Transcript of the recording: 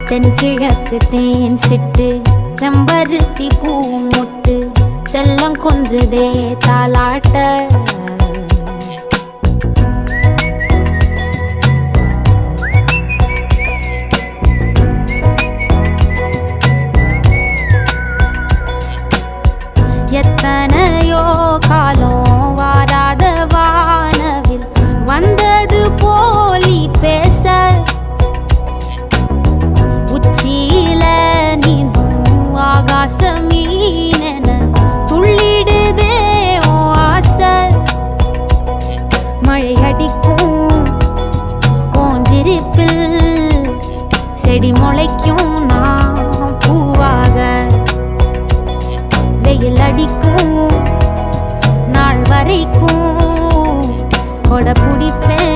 தென்கிழக்கு தேன் சிட்டு செம்பருத்தி பூ முட்டு செல்லம் கொஞ்சுதே தாலாட்ட எத்தனையோ காலம் வாராத வானவில் வந்தது போலி பேச உச்சியில நீந்தும் ஆகாச மீனென துள்ளிடுதே ஓ ஆசை மழை அடிக்கும் ஓஞ்சிருப்பில் செடி முளைக்கும் நான் பூவாக வெயில் அடிக்கும் நாள் வரைக்கும் கொடை பிடிப்பேன்